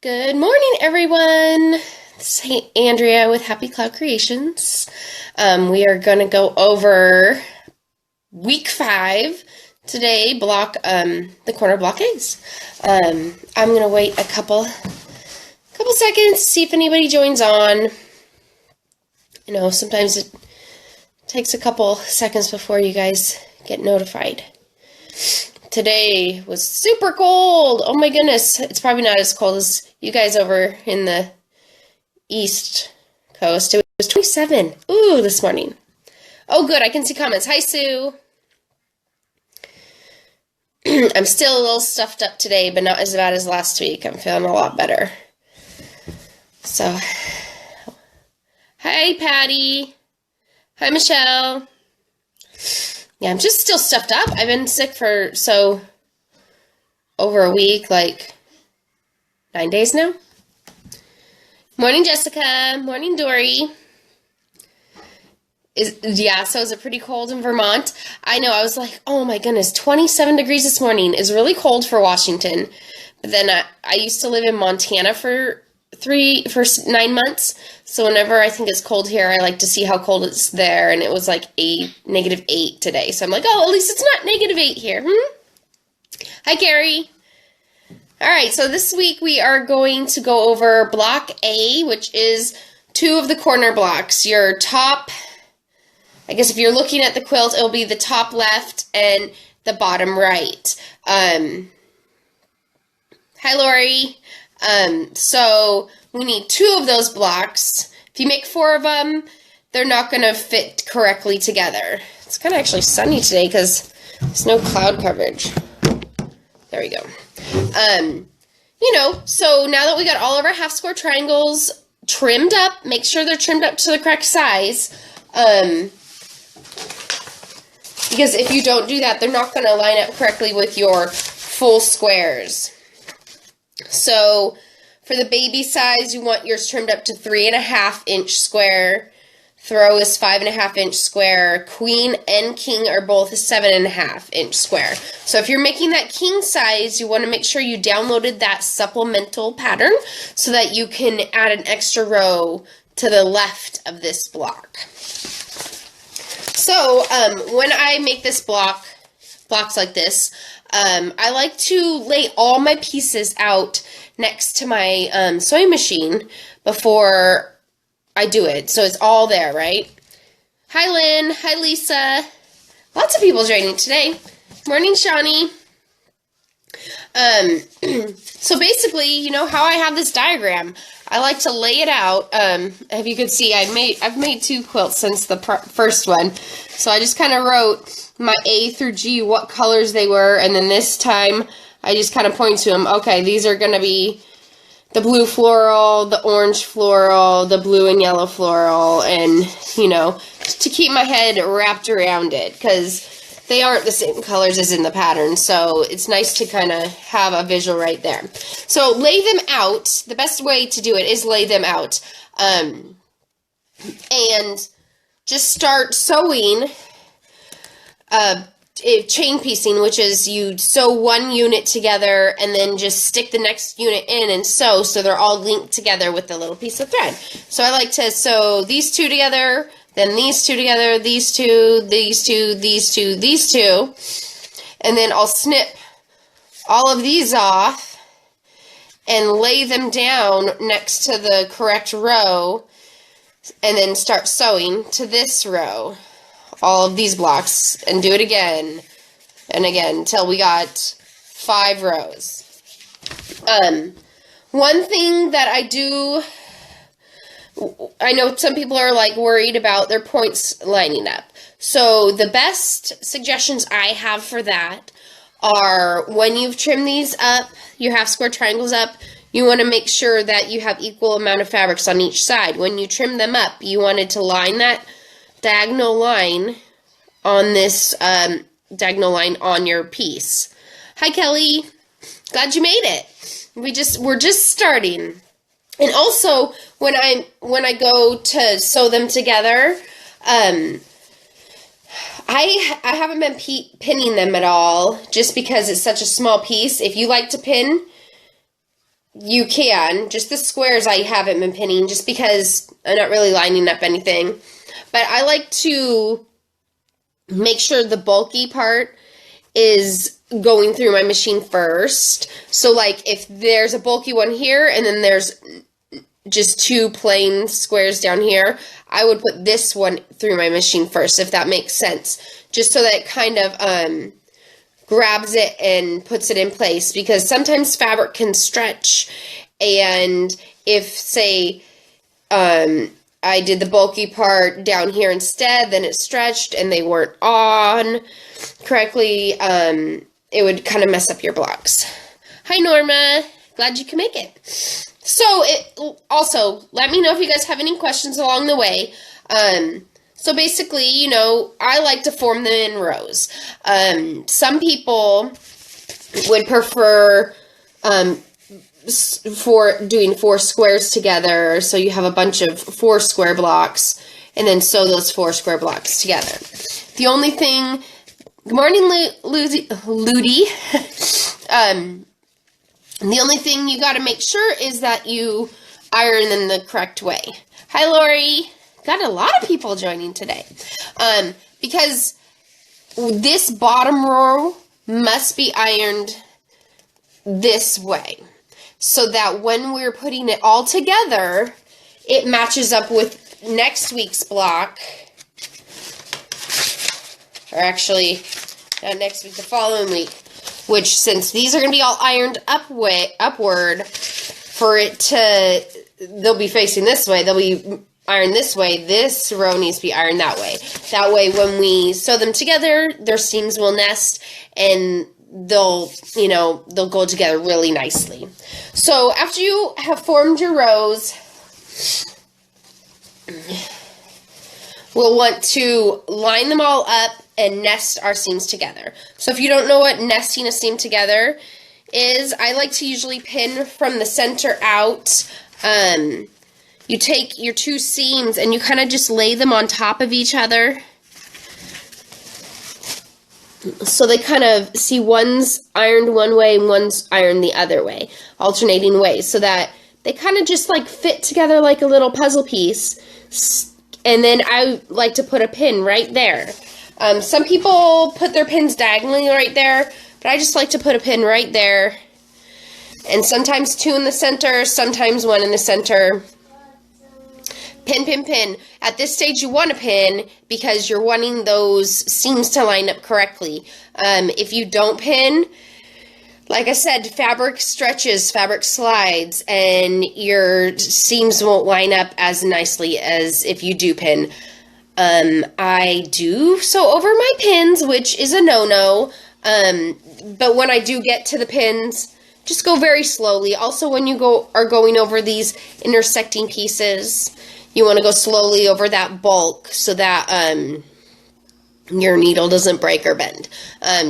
Good morning, everyone. This is Andrea with Happy Cloud Creations. We are going to go over week 5 today, the corner block A's. I'm going to wait a couple seconds to see if anybody joins on. You know, sometimes it takes a couple seconds before you guys get notified. Today was super cold. Oh my goodness. It's probably not as cold as you guys over in the East Coast. It was 27. Ooh, this morning. Oh, good. I can see comments. Hi, Sue. I'm still a little stuffed up today, but not as bad as last week. I'm feeling a lot better. So, hi, Patty. Hi, Michelle. Yeah, I'm just still stuffed up. I've been sick for over a week, like 9 days now. Morning, Jessica. Morning, Dory. So is it pretty cold in Vermont? I know, I was like, oh my goodness, 27 degrees this morning is really cold for Washington. But then I used to live in Montana for 9 months. So whenever I think it's cold here, I like to see how cold it's there. And it was like -8 today. So I'm like, oh, at least it's not -8 here. Hi, Carrie. All right, so this week we are going to go over block A, which is 2 of the corner blocks. Your top, I guess if you're looking at the quilt, it'll be the top left and the bottom right. Hi, Lori. So we need 2 of those blocks. If you make 4 of them, they're not going to fit correctly together. It's kind of actually sunny today because there's no cloud coverage. There we go. So now that we got all of our half square triangles trimmed up, make sure they're trimmed up to the correct size. Because if you don't do that, they're not going to line up correctly with your full squares. So for the baby size, you want yours trimmed up to 3.5-inch square. Throw is 5.5-inch square. Queen and king are both 7.5-inch square. So if you're making that king size, you want to make sure you downloaded that supplemental pattern so that you can add an extra row to the left of this block. So when I make this blocks like this, I like to lay all my pieces out next to my sewing machine before I do it. So it's all there, right? Hi, Lynn. Hi, Lisa. Lots of people joining today. Morning, Shawnee. So basically, you know how I have this diagram. I like to lay it out. If you could see, I've made 2 quilts since the first one. So I just kind of wrote my A through G, what colors they were, and then this time I just kind of point to them. Okay, these are going to be the blue floral, the orange floral, the blue and yellow floral, and, to keep my head wrapped around it, because they aren't the same colors as in the pattern, so it's nice to kind of have a visual right there. So lay them out. The best way to do it is lay them out. And just start sewing chain piecing, which is you sew one unit together and then just stick the next unit in and sew so they're all linked together with the little piece of thread. So I like to sew these 2 together, then these 2 together, these 2, these 2, these 2, these 2, and then I'll snip all of these off and lay them down next to the correct row and then start sewing to this row. All of these blocks, and do it again and again until we got 5 rows. One thing that I know some people are like worried about their points lining up. So the best suggestions I have for that are when you've trimmed these up, your half square triangles up, you want to make sure that you have equal amount of fabrics on each side. When you trim them up, you wanted to line that diagonal line on this diagonal line on your piece. Hi, Kelly. Glad you made it. We're just starting. And also, when I go to sew them together, I haven't been pinning them at all, just because it's such a small piece. If you like to pin, you can. Just the squares I haven't been pinning just because I'm not really lining up anything. But I like to make sure the bulky part is going through my machine first. So like if there's a bulky one here and then there's just two plain squares down here, I would put this one through my machine first, if that makes sense. Just so that it kind of grabs it and puts it in place, because sometimes fabric can stretch, and if, say, I did the bulky part down here instead, then it stretched and they weren't on correctly, it would kind of mess up your blocks. Hi, Norma. Glad you can make it. So, also, let me know if you guys have any questions along the way. So basically, you know, I like to form them in rows. Some people would prefer for doing 4 squares together, so you have a bunch of 4 square blocks, and then sew those 4 square blocks together. The only thing, good morning, Ludi. The only thing you got to make sure is that you iron them the correct way. Hi, Lori. Got a lot of people joining today. Because this bottom row must be ironed this way, so that when we're putting it all together, it matches up with next week's block. Or actually, not next week, the following week. Which, since these are going to be all ironed upward, for it to, they'll be facing this way, they'll be ironed this way, this row needs to be ironed that way. That way, when we sew them together, their seams will nest, and they'll, you know, they'll go together really nicely. So, after you have formed your rows, we'll want to line them all up and nest our seams together. So if you don't know what nesting a seam together is, I like to usually pin from the center out. You take your 2 seams and you kind of just lay them on top of each other. So they kind of see one's ironed one way and one's ironed the other way, alternating ways, so that they kind of just like fit together like a little puzzle piece. And then I like to put a pin right there. Some people put their pins diagonally right there, but I just like to put a pin right there. And sometimes 2 in the center, sometimes 1 in the center. Pin, pin, pin. At this stage you want a pin because you're wanting those seams to line up correctly. If you don't pin, like I said, fabric stretches, fabric slides, and your seams won't line up as nicely as if you do pin. I do sew over my pins, which is a no-no, but when I do get to the pins, just go very slowly. Also, when you are going over these intersecting pieces, you want to go slowly over that bulk so that your needle doesn't break or bend.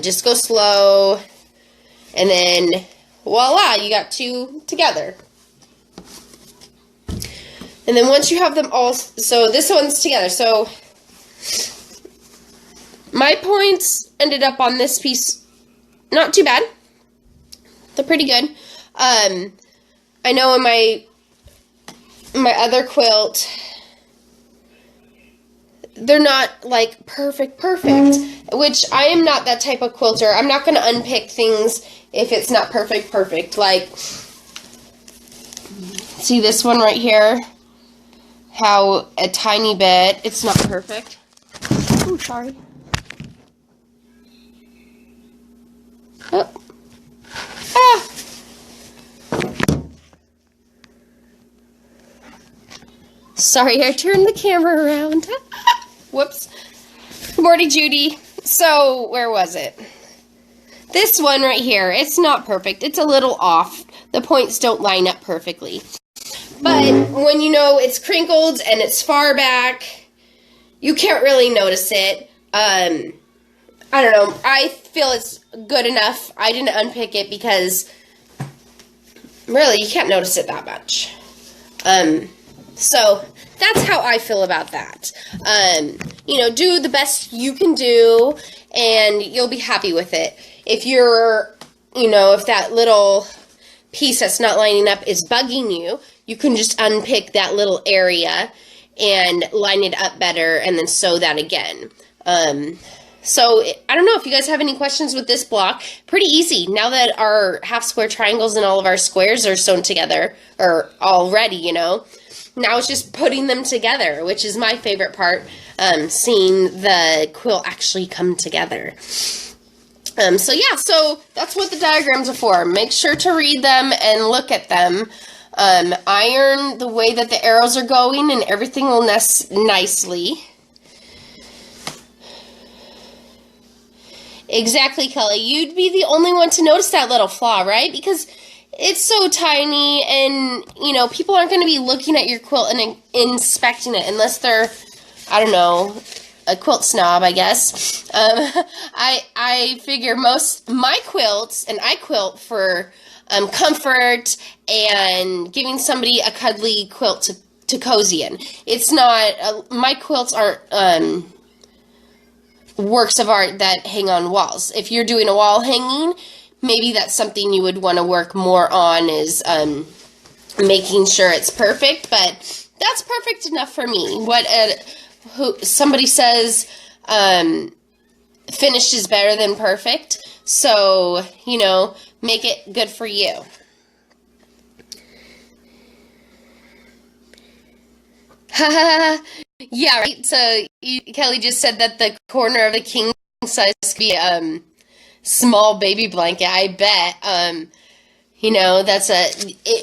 Just go slow, and then voila, you got 2 together. And then once you have them all, so this one's together. So my points ended up on this piece, not too bad. They're pretty good. I know in my other quilt, they're not like perfect, which I am not that type of quilter. I'm not going to unpick things if it's not perfect. Like, see this one right here? How a tiny bit, it's not perfect. Oh, sorry. Oh. Ah! Sorry, I turned the camera around. Whoops. Good morning, Judy. So, where was it? This one right here, it's not perfect. It's a little off. The points don't line up perfectly. But when you know it's crinkled and it's far back, you can't really notice it. I don't know. I feel it's good enough. I didn't unpick it because really you can't notice it that much. So that's how I feel about that. You know, do the best you can do and you'll be happy with it. If you're, you know, if that little piece that's not lining up is bugging you, you can just unpick that little area and line it up better and then sew that again. So I don't know if you guys have any questions with this block. Pretty easy now that our half square triangles and all of our squares are sewn together, or already, you know. Now it's just putting them together, which is my favorite part, seeing the quilt actually come together. So yeah, so that's what the diagrams are for. Make sure to read them and look at them. Iron the way that the arrows are going and everything will nest nicely. Exactly, Kelly. You'd be the only one to notice that little flaw, right? Because it's so tiny and, you know, people aren't going to be looking at your quilt and inspecting it unless they're, I don't know, a quilt snob, I guess. I figure my quilts, and I quilt for comfort and giving somebody a cuddly quilt to cozy in. It's not, my quilts aren't works of art that hang on walls. If you're doing a wall hanging, maybe that's something you would want to work more on, is making sure it's perfect, but that's perfect enough for me. Somebody says finished is better than perfect, so, you know, make it good for you. Yeah, right. So Kelly just said that the corner of the king size could be small baby blanket. I bet. You know, that's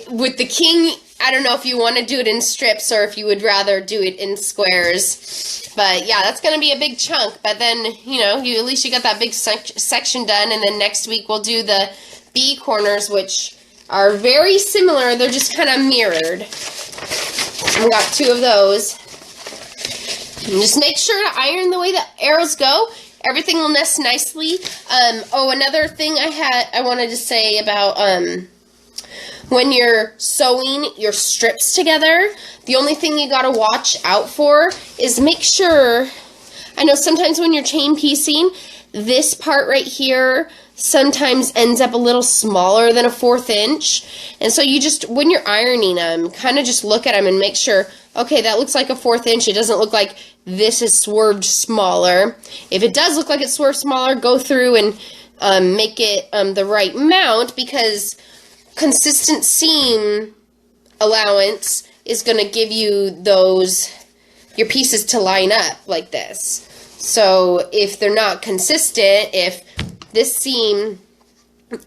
with the king. I don't know if you want to do it in strips or if you would rather do it in squares. But yeah, that's going to be a big chunk. But then, you know, at least you got that big section done. And then next week we'll do the B corners, which are very similar. They're just kind of mirrored. We got 2 of those. And just make sure to iron the way the arrows go. Everything will nest nicely. Another thing I wanted to say about when you're sewing your strips together, the only thing you gotta watch out for is make sure, I know sometimes when you're chain piecing, this part right here sometimes ends up a little smaller than a 1/4 inch. And so you just, when you're ironing them, kind of just look at them and make sure, okay, that looks like a 1/4 inch. It doesn't look like this is swerved smaller. If it does look like it's swerved smaller, go through and make it the right mount, because consistent seam allowance is going to give you your pieces to line up like this. So if they're not consistent, if this seam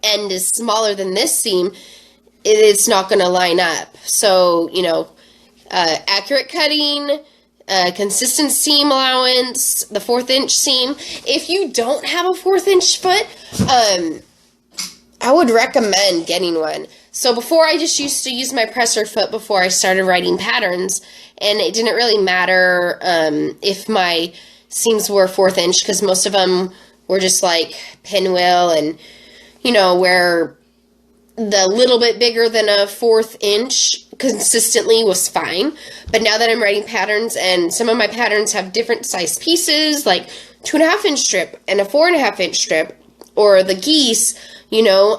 end is smaller than this seam, it's not going to line up. So, you know, accurate cutting, consistent seam allowance, the 1/4 inch seam. If you don't have a 1/4 inch foot, I would recommend getting one. So before, I just used to use my presser foot before I started writing patterns, and it didn't really matter if my seams were 1/4 inch, because most of them were just like pinwheel, and, you know, where the little bit bigger than a 1/4 inch consistently was fine. But now that I'm writing patterns, and some of my patterns have different size pieces, like 2.5 inch strip and a 4.5 inch strip, or the geese, you know,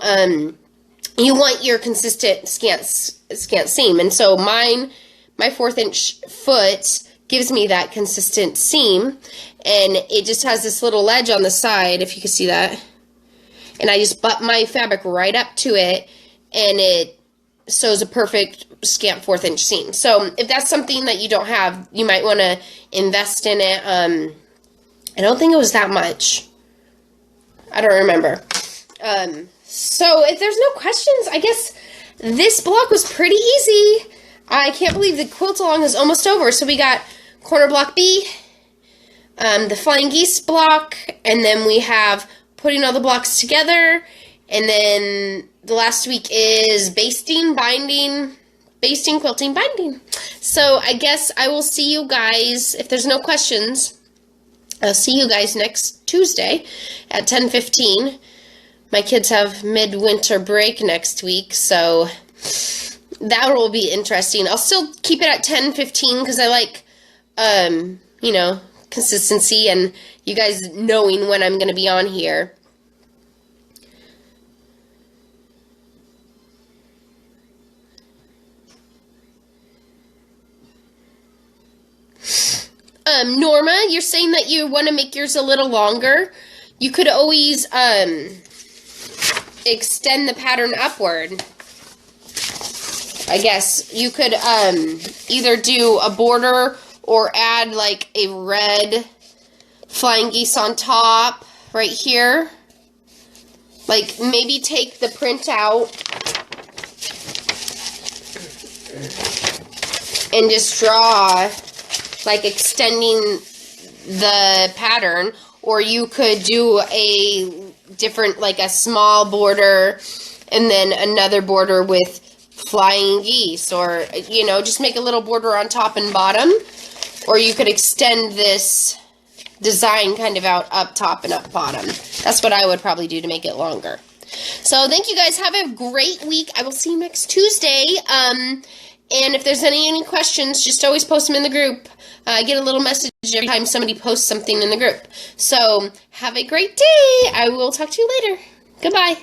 you want your consistent scant seam. And so my 1/4 inch foot gives me that consistent seam, and it just has this little ledge on the side, if you can see that. And I just butt my fabric right up to it, and it sews a perfect scant 1/4 inch seam. So if that's something that you don't have, you might want to invest in it. I don't think it was that much. I don't remember. So if there's no questions, I guess this block was pretty easy. I can't believe the quilt along is almost over. So we got corner block B, the flying geese block, and then we have putting all the blocks together, and then the last week is basting, quilting, binding. So I guess I will see you guys, if there's no questions, I'll see you guys next Tuesday at 10:15. My kids have midwinter break next week, so that will be interesting. I'll still keep it at 10:15 because I like, you know, consistency and you guys knowing when I'm going to be on here. Norma, you're saying that you want to make yours a little longer. You could always extend the pattern upward. I guess you could either do a border or add like a red flying geese on top right here. Like maybe take the print out and just draw like extending the pattern, or you could do a different, like a small border and then another border with flying geese, or, you know, just make a little border on top and bottom, or you could extend this design kind of out up top and up bottom. That's what I would probably do to make it longer. So thank you guys. Have a great week. I will see you next Tuesday. And if there's any questions, just always post them in the group. I get a little message every time somebody posts something in the group. So have a great day. I will talk to you later. Goodbye.